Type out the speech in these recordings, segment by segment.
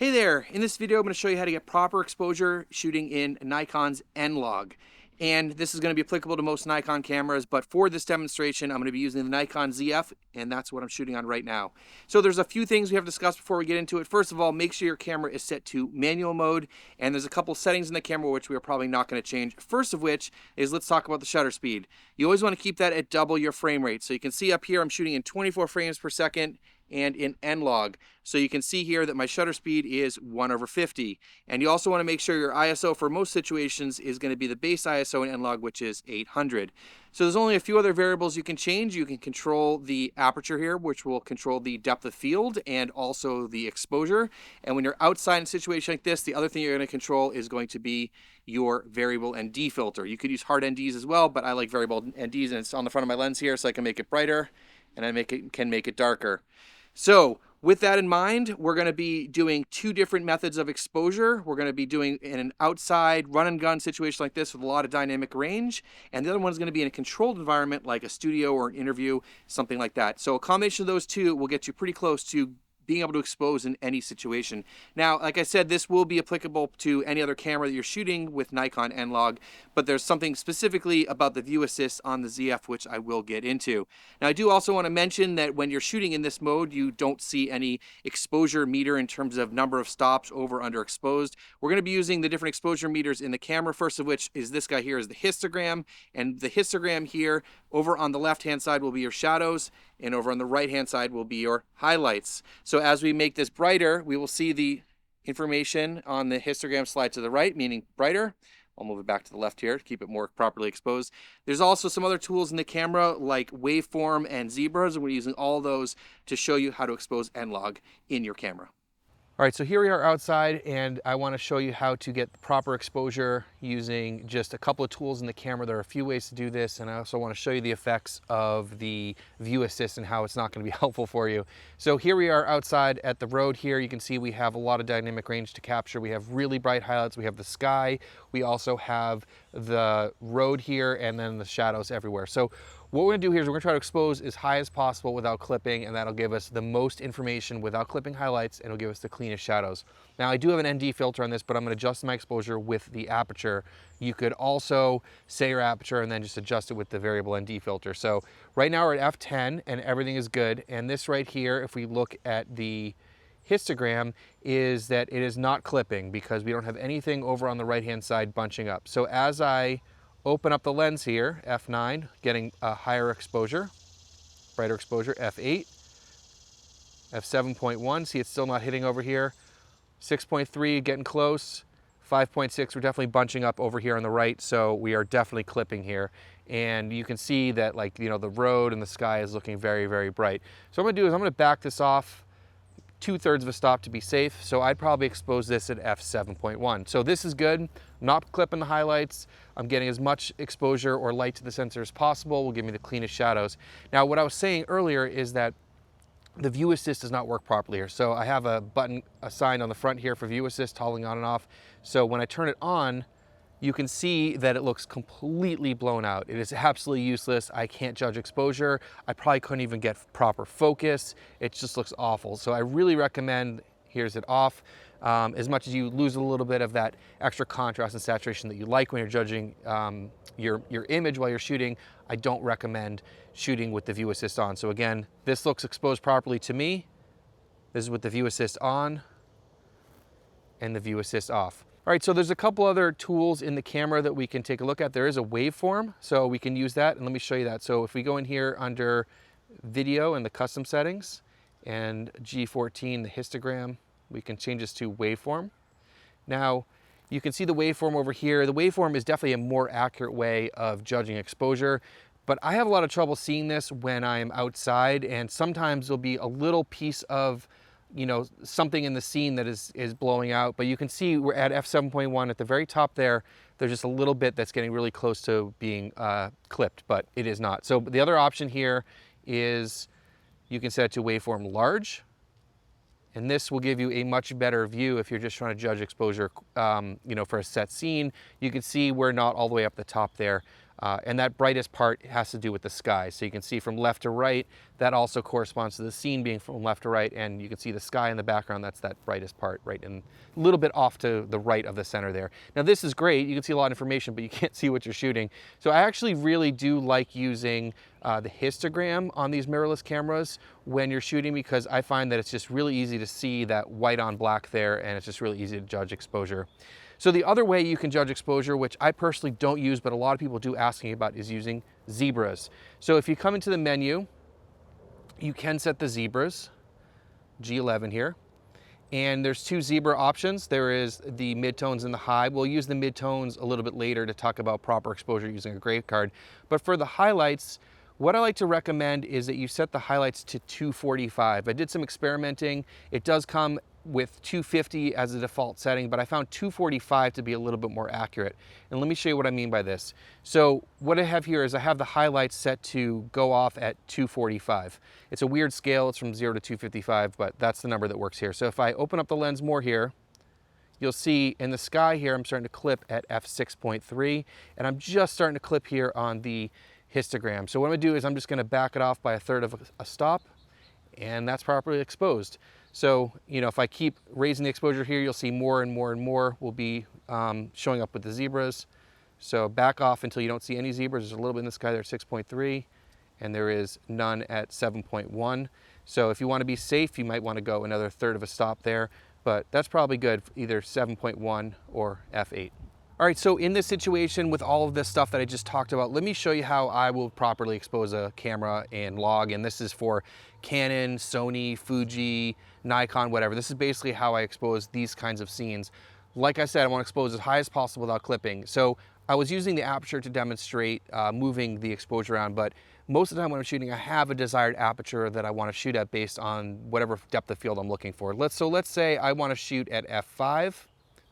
Hey there, in this video I'm going to show you how to get proper exposure shooting in Nikon's NLog. And this is going to be applicable to most Nikon cameras, but for this demonstration I'm going to be using the Nikon Zf, and that's what I'm shooting on right now. So there's a few things we have to discuss before we get into it. First of all, make sure your camera is set to manual mode, and there's a couple settings in the camera which we are probably not going to change. First of which is, let's talk about the shutter speed. You always want to keep that at double your frame rate. So you can see up here I'm shooting in 24 frames per second and in NLog. So you can see here that my shutter speed is 1/50. And you also want to make sure your ISO for most situations is going to be the base ISO in NLog, which is 800. So there's only a few other variables you can change. You can control the aperture here, which will control the depth of field and also the exposure. And when you're outside in a situation like this, the other thing you're going to control is going to be your variable ND filter. You could use hard NDs as well, but I like variable NDs, and it's on the front of my lens here so I can make it brighter and I can make it darker. So with that in mind, we're going to be doing two different methods of exposure. We're going to be doing in an outside run and gun situation like this with a lot of dynamic range. And the other one is going to be in a controlled environment like a studio or an interview, something like that. So a combination of those two will get you pretty close to being able to expose in any situation. Now, like I said, this will be applicable to any other camera that you're shooting with Nikon NLog, but there's something specifically about the view assist on the ZF which I will get into. Now, I do also want to mention that when you're shooting in this mode, you don't see any exposure meter in terms of number of stops over underexposed. We're going to be using the different exposure meters in the camera, first of which is this guy here is the histogram, and the histogram here over on the left-hand side will be your shadows, and over on the right-hand side will be your highlights. So as we make this brighter, we will see the information on the histogram slide to the right, meaning brighter. I'll move it back to the left here to keep it more properly exposed. There's also some other tools in the camera like waveform and zebras, and we're using all those to show you how to expose NLog in your camera. All right, so here we are outside, and I want to show you how to get the proper exposure using just a couple of tools in the camera. There are a few ways to do this, and I also want to show you the effects of the view assist and how it's not going to be helpful for you. So here we are outside at the road here. You can see we have a lot of dynamic range to capture. We have really bright highlights. We have the sky. We also have the road here, and then the shadows everywhere. So what we're going to do here is we're going to try to expose as high as possible without clipping, and that'll give us the most information without clipping highlights, and it'll give us the cleanest shadows. Now, I do have an ND filter on this, but I'm going to adjust my exposure with the aperture. You could also say your aperture and then just adjust it with the variable ND filter. So right now we're at f10 and everything is good. And this right here, if we look at the histogram, is that it is not clipping because we don't have anything over on the right-hand side bunching up. So as I open up the lens here, f9, getting a higher exposure, brighter exposure, f8, f7.1, see it's still not hitting over here, 6.3, getting close, 5.6, we're definitely bunching up over here on the right, so we are definitely clipping here. And you can see that, like, you know, the road and the sky is looking very, very bright. So what I'm gonna do is I'm gonna back this off 2/3 of a stop to be safe. So I'd probably expose this at f7.1. So this is good. I'm not clipping the highlights. I'm getting as much exposure or light to the sensor as possible. Will give me the cleanest shadows. Now, what I was saying earlier is that the view assist does not work properly here. So I have a button assigned on the front here for view assist, toggling on and off. So when I turn it on, you can see that it looks completely blown out. It is absolutely useless. I can't judge exposure. I probably couldn't even get proper focus. It just looks awful. So I really recommend, here's it off. As much as you lose a little bit of that extra contrast and saturation that you like when you're judging your image while you're shooting, I don't recommend shooting with the view assist on. So again, this looks exposed properly to me. This is with the view assist on and the view assist off. All right, so there's a couple other tools in the camera that we can take a look at. There is a waveform, so we can use that, and let me show you that. So if we go in here under video and the custom settings and G14, the histogram, we can change this to waveform. Now, you can see the waveform over here. The waveform is definitely a more accurate way of judging exposure, but I have a lot of trouble seeing this when I'm outside, and sometimes there'll be a little piece of, you know, something in the scene that is blowing out, but you can see we're at f7.1 at the very top there. There's just a little bit that's getting really close to being clipped, but it is not. So the other option here is you can set it to waveform large, and this will give you a much better view if you're just trying to judge exposure, you know, for a set scene. You can see we're not all the way up the top there. And that brightest part has to do with the sky. So you can see from left to right, that also corresponds to the scene being from left to right. And you can see the sky in the background. That's that brightest part, right? And a little bit off to the right of the center there. Now this is great. You can see a lot of information, but you can't see what you're shooting. So I actually really do like using the histogram on these mirrorless cameras when you're shooting, because I find that it's just really easy to see that white on black there, and it's just really easy to judge exposure. So the other way you can judge exposure, which I personally don't use, but a lot of people do ask me about, is using zebras. So if you come into the menu, you can set the zebras, G11 here. And there's two zebra options. There is the midtones and the high. We'll use the midtones a little bit later to talk about proper exposure using a grade card. But for the highlights, what I like to recommend is that you set the highlights to 245. I did some experimenting. It does come with 250 as a default setting, but I found 245 to be a little bit more accurate. And let me show you what I mean by this. So what I have here is I have the highlights set to go off at 245. It's a weird scale, it's from 0 to 255, but that's the number that works here. So if I open up the lens more here, you'll see in the sky here, I'm starting to clip at f6.3, and I'm just starting to clip here on the histogram. So what I'm gonna do is I'm just gonna back it off by a third of a stop, and that's properly exposed. So, you know, if I keep raising the exposure here, you'll see more and more and more will be showing up with the zebras. So back off until you don't see any zebras. There's a little bit in the sky there at 6.3, and there is none at 7.1. So if you want to be safe, you might want to go another third of a stop there, but that's probably good, either 7.1 or f8. All right, so in this situation with all of this stuff that I just talked about, let me show you how I will properly expose a camera in log. And this is for Canon, Sony, Fuji, Nikon, whatever. This is basically how I expose these kinds of scenes. Like I said, I want to expose as high as possible without clipping. So I was using the aperture to demonstrate moving the exposure around, but most of the time when I'm shooting, I have a desired aperture that I want to shoot at based on whatever depth of field I'm looking for. So let's say I want to shoot at f5.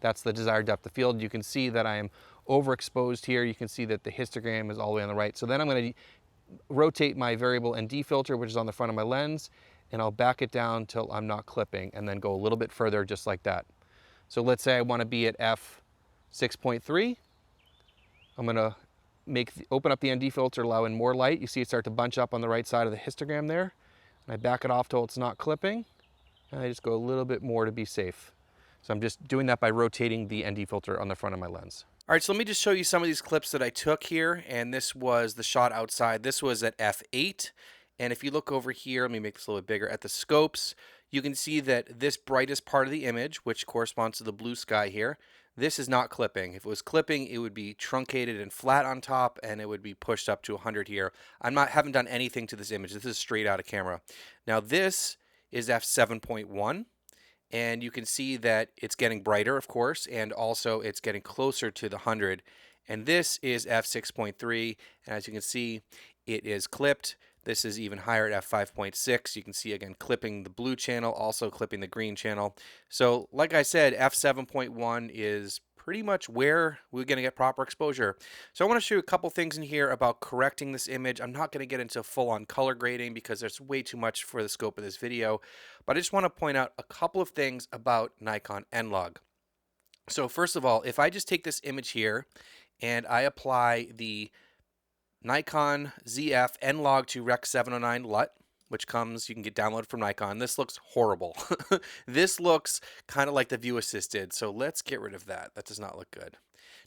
That's the desired depth of field. You can see that I am overexposed here. You can see that the histogram is all the way on the right. So then I'm going to rotate my variable ND filter, which is on the front of my lens, and I'll back it down till I'm not clipping, and then go a little bit further just like that. So let's say I want to be at f6.3. I'm going to open up the ND filter, allow in more light. You see it start to bunch up on the right side of the histogram there. And I back it off till it's not clipping, and I just go a little bit more to be safe. So I'm just doing that by rotating the ND filter on the front of my lens. All right, so let me just show you some of these clips that I took here, and this was the shot outside. This was at f8, and if you look over here, let me make this a little bit bigger, at the scopes, you can see that this brightest part of the image, which corresponds to the blue sky here, this is not clipping. If it was clipping, it would be truncated and flat on top, and it would be pushed up to 100 here. Haven't done anything to this image. This is straight out of camera. Now this is f7.1. And you can see that it's getting brighter, of course, and also it's getting closer to the 100. And this is f6.3, and as you can see, it is clipped. This is even higher at f5.6. You can see, again, clipping the blue channel, also clipping the green channel. So, like I said, f7.1 is pretty much where we're going to get proper exposure. So I want to show you a couple things in here about correcting this image. I'm not going to get into full-on color grading because there's way too much for the scope of this video, but I just want to point out a couple of things about Nikon NLog. So first of all, if I just take this image here and I apply the Nikon Zf NLog to Rec 709 LUT, which you can get downloaded from Nikon. This looks horrible. This looks kind of like the view assisted, so let's get rid of that. That does not look good.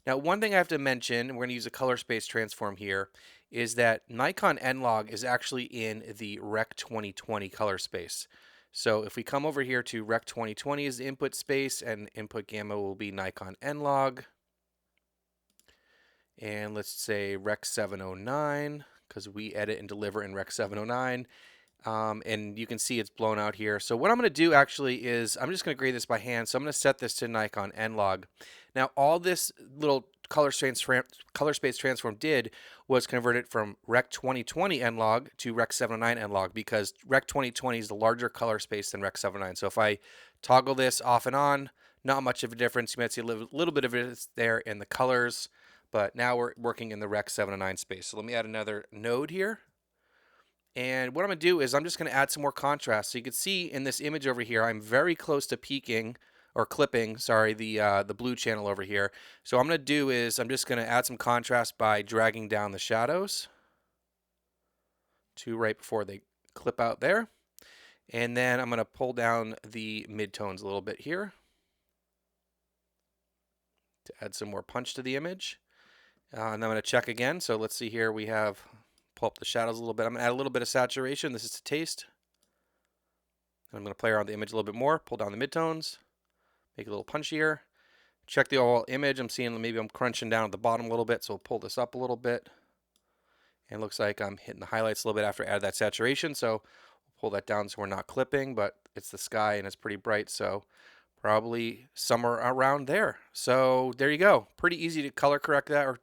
Now, one thing I have to mention, we're going to use a color space transform here, is that Nikon NLog is actually in the Rec 2020 color space. So if we come over here to Rec 2020 as the input space, and input gamma will be Nikon NLog. And let's say Rec 709, because we edit and deliver in Rec 709. And you can see it's blown out here. So what I'm going to do actually is I'm just going to grade this by hand. So I'm going to set this to Nikon NLog. Now all this little color space transform did was convert it from Rec 2020 NLog to Rec 709 NLog, because Rec 2020 is the larger color space than Rec 709. So if I toggle this off and on, not much of a difference. You might see a little bit of it there in the colors, but now we're working in the Rec 709 space. So let me add another node here. And what I'm going to do is I'm just going to add some more contrast. So you can see in this image over here, I'm very close to peaking or clipping, sorry, the blue channel over here. So what I'm going to do is I'm just going to add some contrast by dragging down the shadows to right before they clip out there. And then I'm going to pull down the midtones a little bit here to add some more punch to the image. And I'm going to check again. So let's see here. We have, pull up the shadows a little bit. I'm going to add a little bit of saturation. This is to taste. And I'm going to play around the image a little bit more. Pull down the midtones. Make it a little punchier. Check the overall image. I'm seeing maybe I'm crunching down at the bottom a little bit. So we'll pull this up a little bit. And it looks like I'm hitting the highlights a little bit after I add that saturation. So we'll pull that down so we're not clipping. But it's the sky and it's pretty bright. So probably somewhere around there. So there you go. Pretty easy to color correct that, or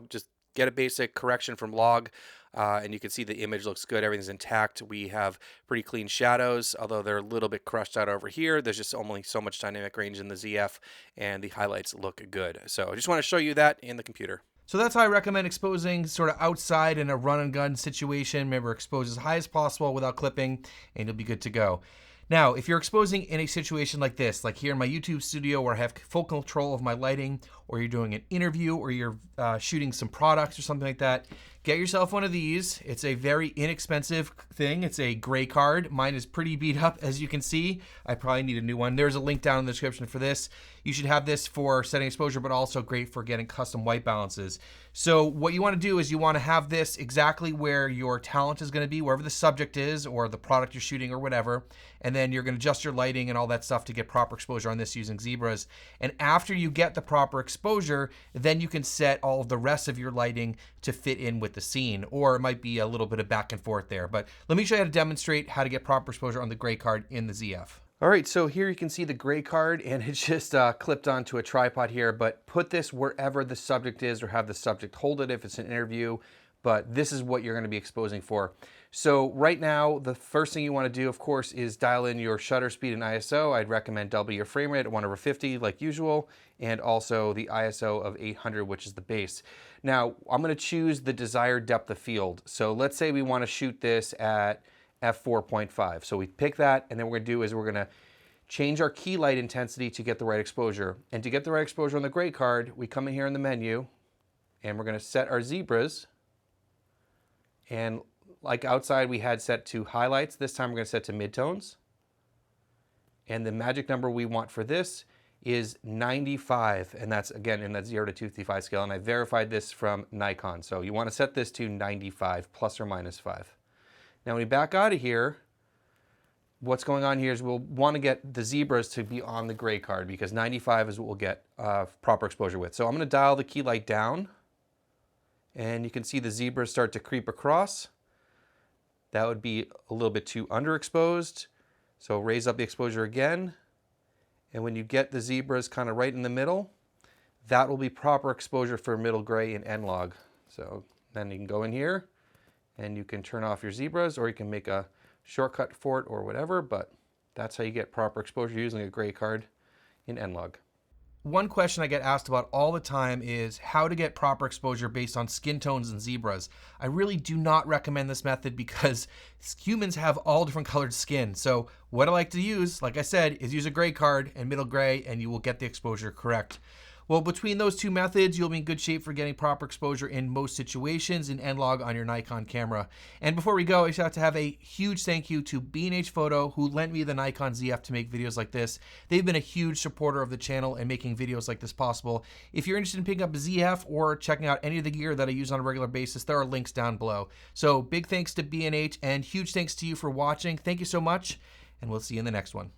just get a basic correction from log, and you can see the image looks good. Everything's intact. We have pretty clean shadows, although they're a little bit crushed out over here. There's just only so much dynamic range in the ZF, and the highlights look good. So I just want to show you that in the computer. So that's how I recommend exposing sort of outside in a run and gun situation. Remember, expose as high as possible without clipping, and you'll be good to go. Now, if you're exposing in a situation like this, like here in my YouTube studio where I have full control of my lighting, or you're doing an interview, or you're shooting some products or something like that, get yourself one of these. It's a very inexpensive thing. It's a gray card. Mine is pretty beat up, as you can see. I probably need a new one. There's a link down in the description for this. You should have this for setting exposure, but also great for getting custom white balances. So what you want to do is you want to have this exactly where your talent is going to be, wherever the subject is or the product you're shooting or whatever. And then you're going to adjust your lighting and all that stuff to get proper exposure on this using zebras. And after you get the proper exposure, then you can set all of the rest of your lighting to fit in with the scene, or it might be a little bit of back and forth there. But let me show you how to demonstrate how to get proper exposure on the gray card in the ZF. All right, so here you can see the gray card, and it's just clipped onto a tripod here, but put this wherever the subject is, or have the subject hold it if it's an interview, but this is what you're going to be exposing for. So right now, the first thing you want to do, of course, is dial in your shutter speed and ISO. I'd recommend double your frame rate at 1/50 like usual, and also the ISO of 800, which is the base. Now, I'm going to choose the desired depth of field. So let's say we want to shoot this at f4.5. So we pick that, and then what we're going to do is we're going to change our key light intensity to get the right exposure. And to get the right exposure on the gray card, we come in here in the menu, and we're going to set our zebras. And like outside, we had set to highlights. This time we're going to set to midtones. And the magic number we want for this is 95. And that's, again, in that 0 to 255 scale. And I verified this from Nikon. So you want to set this to 95, plus or minus 5. Now, when we back out of here, what's going on here is we'll want to get the zebras to be on the gray card, because 95 is what we'll get proper exposure with. So I'm going to dial the key light down, and you can see the zebras start to creep across. That would be a little bit too underexposed. So raise up the exposure again. And when you get the zebras kind of right in the middle, that will be proper exposure for middle gray and NLog. So then you can go in here and you can turn off your zebras, or you can make a shortcut for it or whatever, but that's how you get proper exposure using a gray card in NLog. One question I get asked about all the time is how to get proper exposure based on skin tones and zebras. I really do not recommend this method because humans have all different colored skin. So what I like to use, like I said, is use a gray card and middle gray, and you will get the exposure correct. Well, between those two methods, you'll be in good shape for getting proper exposure in most situations in NLog on your Nikon camera. And before we go, I just have to have a huge thank you to B&H Photo, who lent me the Nikon ZF to make videos like this. They've been a huge supporter of the channel and making videos like this possible. If you're interested in picking up a ZF or checking out any of the gear that I use on a regular basis, there are links down below. So big thanks to B&H, and huge thanks to you for watching. Thank you so much, and we'll see you in the next one.